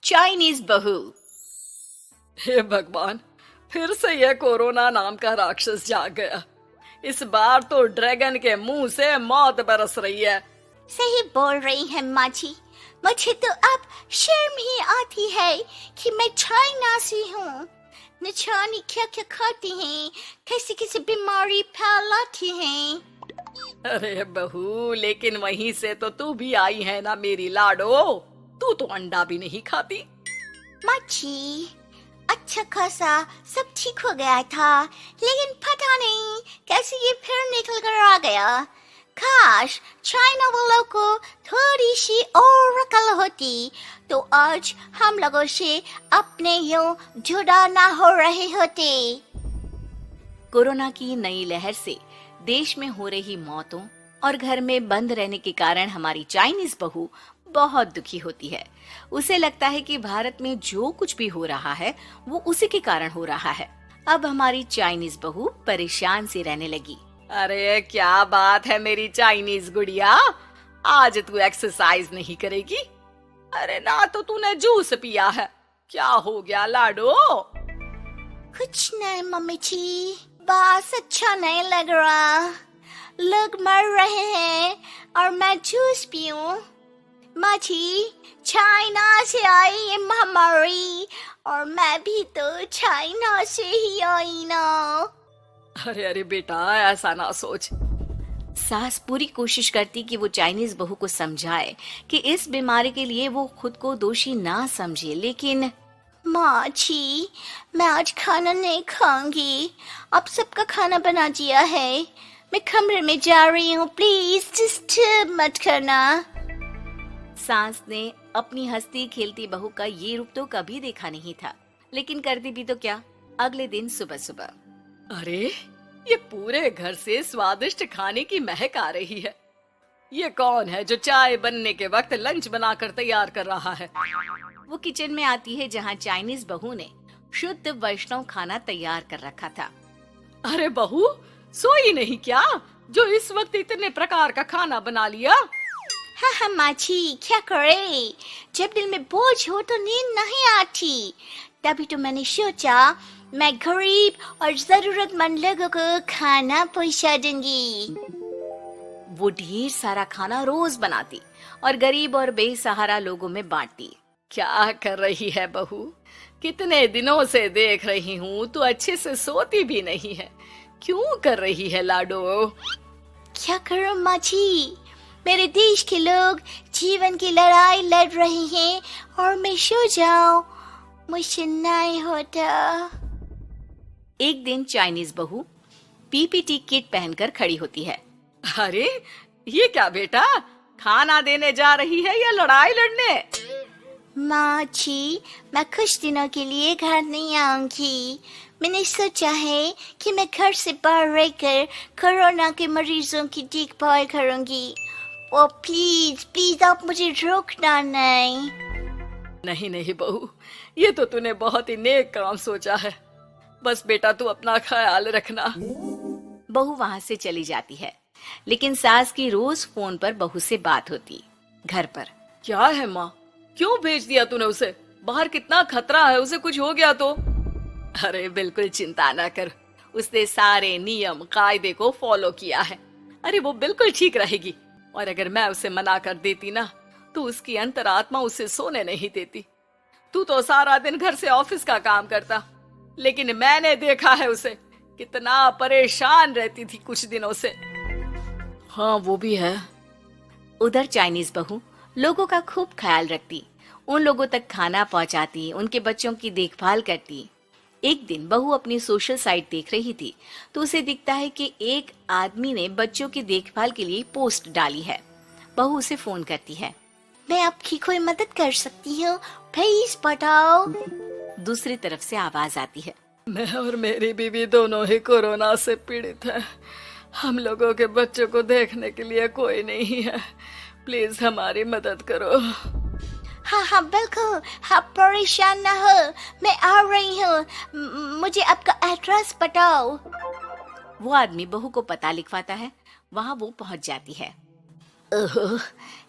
Chinese बहू। हे भगवान, फिर से यह कोरोना नाम का राक्षस जाग गया। इस बार तो ड्रैगन के मुंह से मौत बरस रही है। सही बोल रही है माँ जी। मुझे तो अब शर्म ही आती है कि मैं चाइना से हूँ। न जाने क्या क्या खाती हैं, कैसी कैसी बीमारी फैलाती हैं। अरे बहू, लेकिन वहीं से तो तू भी आई है ना मेरी लाडो। तू तो अंडा भी नहीं खाती। माँ जी, अच्छा खासा सब ठीक हो गया था, लेकिन पता नहीं कैसे ये फिर निकल कर आ गया। काश चाइना वालों को थोड़ी सी और अकल होती तो आज हम लोगों से अपने यूं जुदा ना हो रहे होते। कोरोना की नई लहर से देश में हो रही मौतों और घर में बंद रहने के कारण हमारी चाइनीज बहू बहुत दुखी होती है। उसे लगता है कि भारत में जो कुछ भी हो रहा है वो उसी के कारण हो रहा है। अब हमारी चाइनीज बहू परेशान सी रहने लगी। अरे क्या बात है मेरी चाइनीज गुड़िया, आज तू एक्सरसाइज नहीं करेगी? अरे ना तो तूने जूस पिया है। क्या हो गया लाडो? कुछ नहीं मम्मी जी, बस अच्छा नहीं लग रहा। लोग मर रहे हैं और मैं जूस पीऊं। माँ जी, चाइना से आई ये महामारी और मैं भी तो चाइना से ही आई ना। अरे अरे बेटा, ऐसा ना सोच। सास पूरी कोशिश करती कि वो चाइनीज बहू को समझाए कि इस बीमारी के लिए वो खुद को दोषी ना समझे, लेकिन माँ जी, मैं आज खाना नहीं खाऊंगी। अब सबका खाना बना दिया है। मैं कमरे में जा रही हूँ, प्लीज डिस्टर्ब मत करना। सास ने अपनी हंसती खेलती बहू का ये रूप तो कभी देखा नहीं था, लेकिन करती भी तो क्या। अगले दिन सुबह सुबह, अरे ये पूरे घर से स्वादिष्ट खाने की महक आ रही है। ये कौन है जो चाय बनने के वक्त लंच बनाकर तैयार कर रहा है? वो किचन में आती है जहाँ चाइनीज बहू ने शुद्ध वैष्णव खाना तैयार कर रखा था। अरे बहू, सोई नहीं क्या जो इस वक्त इतने प्रकार का खाना बना लिया? हाँ हाँ माँ जी, क्या करे, जब दिल में बोझ हो तो नींद नहीं आती। तभी तो मैंने सोचा मैं गरीब और जरूरतमंद लोगों को खाना पहुंचा दूंगी। वो ढेर सारा खाना रोज बनाती और गरीब और बेसहारा लोगों में बांटती। क्या कर रही है बहू? कितने दिनों से देख रही हूँ तू अच्छे से सोती भी नहीं है। क्यों कर रही है लाडो? क्या करूं माँ जी, मेरे देश के लोग जीवन की लड़ाई लड़ रहे हैं और मैं सो जाऊं, मुझसे नहीं होता। एक दिन चाइनीज बहू पीपीटी किट पहनकर खड़ी होती है। अरे ये क्या बेटा, खाना देने जा रही है या लड़ाई लड़ने? माँ जी, मैं कुछ दिनों के लिए घर नहीं आऊंगी। मैंने सोचा है कि मैं घर से बाहर रहकर कोरोना के मरीजों की देखभाल करूंगी। ओ प्लीज प्लीज आप मुझे रोकना नहीं। नहीं नहीं बहू, ये तो तूने बहुत ही नेक काम सोचा है। बस बेटा तू अपना ख्याल रखना। बहू वहाँ से चली जाती है, लेकिन सास की रोज फोन पर बहू से बात होती। घर पर क्या है माँ, क्यों भेज दिया तूने उसे? बाहर कितना खतरा है, उसे कुछ हो गया तो? अरे बिल्कुल चिंता ना कर, उसने सारे नियम कायदे को फॉलो किया है। अरे वो बिल्कुल ठीक रहेगी। और अगर मैं उसे मना कर देती ना तो उसकी अंतरात्मा उसे सोने नहीं देती। तू तो सारा दिन घर से ऑफिस का काम करता, लेकिन मैंने देखा है उसे कितना परेशान रहती थी कुछ दिनों से। हाँ वो भी है। उधर चाइनीज बहू लोगों का खूब ख्याल रखती, उन लोगों तक खाना पहुंचाती, उनके बच्चों की देखभाल करती। एक दिन बहू अपनी सोशल साइट देख रही थी तो उसे दिखता है कि एक आदमी ने बच्चों की देखभाल के लिए पोस्ट डाली है। बहू उसे फोन करती है। मैं आपकी कोई मदद कर सकती हूँ, प्लीज बताओ। दूसरी तरफ से आवाज आती है। मैं और मेरी बीवी दोनों ही कोरोना से पीड़ित हैं। हम लोगों के बच्चों को देखने के लिए कोई नहीं है, प्लीज हमारी मदद करो। हाँ हाँ बिल्कुल, आप परेशान ना हो, मैं आ रही हूँ। मुझे आपका एड्रेस बताओ। वो आदमी बहू को पता लिखवाता है। वहाँ वो पहुँच जाती है। ओह,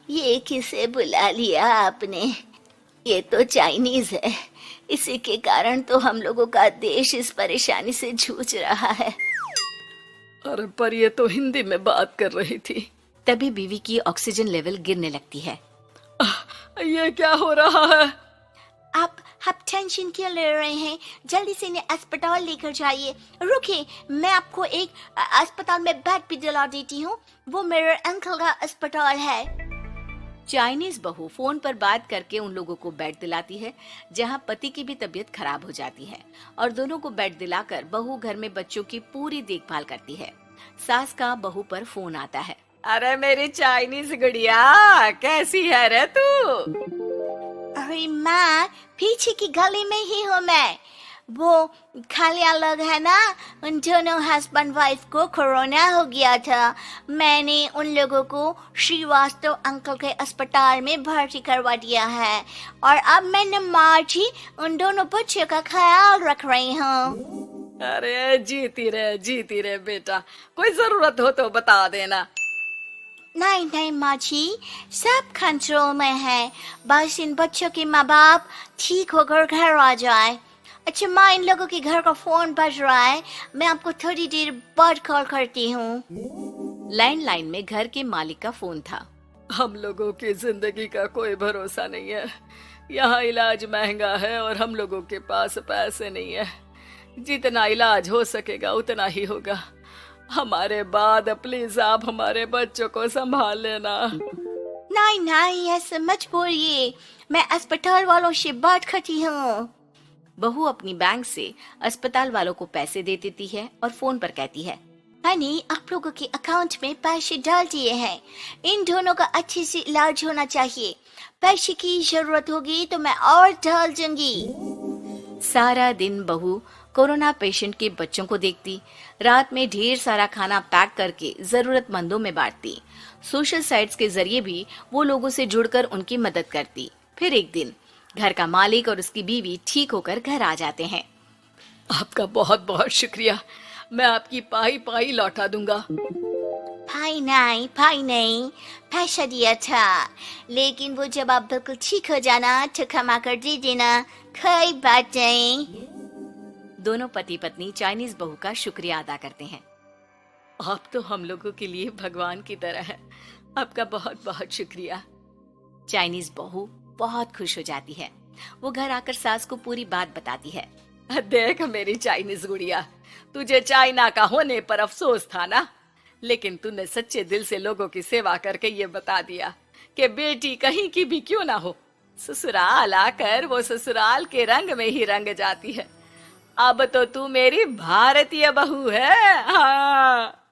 ये किसे बुला लिया आपने? ये तो चाइनीज है, इसी के कारण तो हम लोगों का देश इस परेशानी से जूझ रहा है। अरे पर ये तो हिंदी में बात कर रही थी। तभी बीवी की ऑक्सीजन लेवल गिरने लगती है। ये क्या हो रहा है? आप टेंशन क्यों ले रहे हैं? जल्दी से इन्हें अस्पताल लेकर जाइए। रुकिए, मैं आपको एक अस्पताल में बेड भी दिला देती हूँ। वो मेरे अंकल का अस्पताल है। चाइनीज बहू फोन पर बात करके उन लोगों को बेड दिलाती है, जहां पति की भी तबीयत खराब हो जाती है और दोनों को बेड दिलाकर बहू घर में बच्चों की पूरी देखभाल करती है। सास का बहू पर फोन आता है। अरे मेरी चाइनीज गुड़िया, कैसी है रे तू? अरे माँ, पीछे की गली में ही हूँ मैं। वो खालिया लोग है ना, उन दोनों हस्बैंड वाइफ को कोरोना हो गया था। मैंने उन लोगों को श्रीवास्तव अंकल के अस्पताल में भर्ती करवा दिया है और अब मैं नमाज ही उन दोनों बच्चों का ख्याल रख रही हूँ। अरे जीती रहे बेटा, कोई जरूरत हो तो बता देना। नहीं नहीं माँ जी, सब कंट्रोल में है। बस इन बच्चों के माँ बाप ठीक होकर घर आ जाए। अच्छा माँ, इन लोगों के घर का फोन बज रहा है, मैं आपको थोड़ी देर बाद कॉल करती हूँ। लैंडलाइन में घर के मालिक का फोन था। हम लोगों की जिंदगी का कोई भरोसा नहीं है। यहाँ इलाज महंगा है और हम लोगों के पास पैसे नहीं है। जितना इलाज हो सकेगा उतना ही होगा। हमारे बाद प्लीज आप हमारे बच्चों को संभाल लेना। नहीं नहीं, ऐसे मत बोलिए, मैं अस्पताल वालों से बात करती हूँ। बहू अपनी बैंक से अस्पताल वालों को पैसे दे देती है और फोन पर कहती है, मैंने आप लोगों के अकाउंट में पैसे डाल दिए हैं। इन दोनों का अच्छे से इलाज होना चाहिए। पैसे की जरूरत होगी तो मैं और डाल दूंगी। सारा दिन बहू कोरोना पेशेंट के बच्चों को देखती, रात में ढेर सारा खाना पैक करके जरूरतमंदों में बांटती। सोशल साइट्स के जरिए भी वो लोगों से जुड़कर उनकी मदद करती। फिर एक दिन घर का मालिक और उसकी बीवी ठीक होकर घर आ जाते हैं। आपका बहुत बहुत शुक्रिया, मैं आपकी पाई पाई लौटा दूंगा। भाई नहीं, पैसा दिया था, लेकिन वो जब आप बिल्कुल ठीक हो जाना तो क्षमा कर दे देना, कोई बात नहीं। दोनों पति पत्नी चाइनीज बहू का शुक्रिया अदा करते हैं। आप तो हम लोगों के लिए भगवान की तरह हैं। आपका बहुत बहुत शुक्रिया। चाइनीज बहू बहुत खुश हो जाती है। वो घर आकर सास को पूरी बात बताती है। देख मेरी चाइनीज गुड़िया, तुझे चाइना का होने पर अफसोस था ना, लेकिन तूने सच्चे दिल से लोगों की सेवा करके ये बता दिया कि बेटी कहीं की भी क्यों ना हो, ससुराल आकर वो ससुराल के रंग में ही रंग जाती है। अब तो तू मेरी भारतीय बहू है। हाँ।